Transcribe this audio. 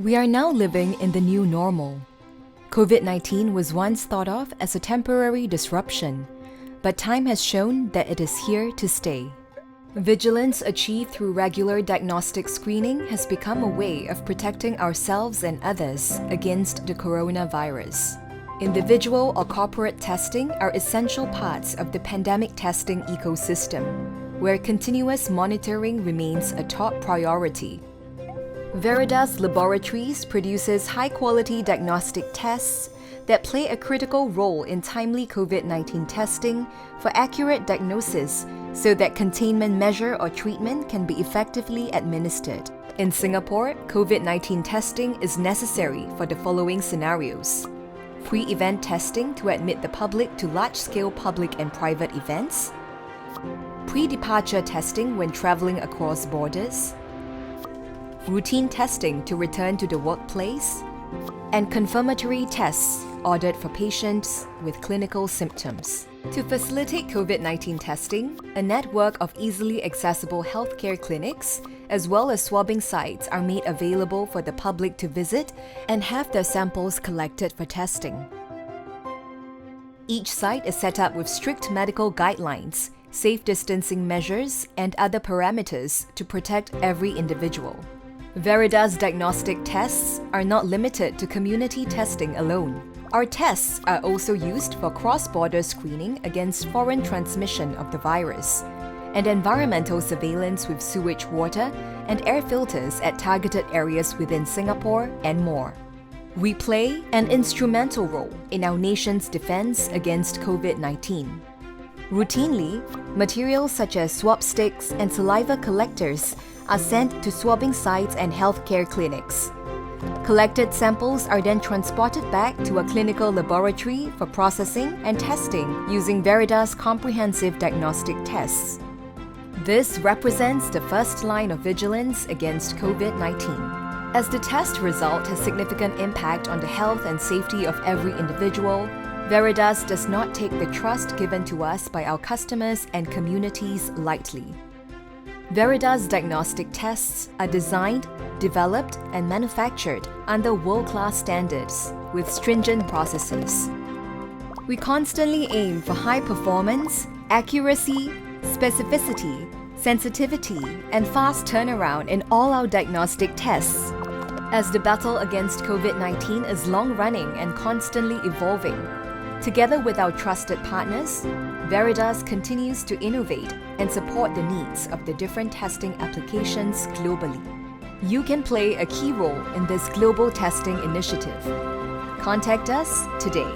We are now living in the new normal. COVID-19 was once thought of as a temporary disruption, but time has shown that it is here to stay. Vigilance achieved through regular diagnostic screening has become a way of protecting ourselves and others against the coronavirus. Individual or corporate testing are essential parts of the pandemic testing ecosystem, where continuous monitoring remains a top priority. Veredus Laboratories produces high-quality diagnostic tests that play a critical role in timely COVID-19 testing for accurate diagnosis so that containment measure or treatment can be effectively administered. In Singapore, COVID-19 testing is necessary for the following scenarios: pre-event testing to admit the public to large-scale public and private events, pre-departure testing when traveling across borders, routine testing to return to the workplace, and confirmatory tests ordered for patients with clinical symptoms. To facilitate COVID-19 testing, a network of easily accessible healthcare clinics as well as swabbing sites are made available for the public to visit and have their samples collected for testing. Each site is set up with strict medical guidelines, safe distancing measures, and other parameters to protect every individual. Veredus diagnostic tests are not limited to community testing alone. Our tests are also used for cross-border screening against foreign transmission of the virus, and environmental surveillance with sewage water and air filters at targeted areas within Singapore and more. We play an instrumental role in our nation's defense against COVID-19. Routinely, materials such as swab sticks and saliva collectors are sent to swabbing sites and healthcare clinics. Collected samples are then transported back to a clinical laboratory for processing and testing using Veredus comprehensive diagnostic tests. This represents the first line of vigilance against COVID-19. As the test result has significant impact on the health and safety of every individual, Veredus does not take the trust given to us by our customers and communities lightly. Veredus diagnostic tests are designed, developed, and manufactured under world-class standards with stringent processes. We constantly aim for high performance, accuracy, specificity, sensitivity, and fast turnaround in all our diagnostic tests. As the battle against COVID-19 is long-running and constantly evolving, together with our trusted partners, Veredus continues to innovate and support the needs of the different testing applications globally. You can play a key role in this global testing initiative. Contact us today.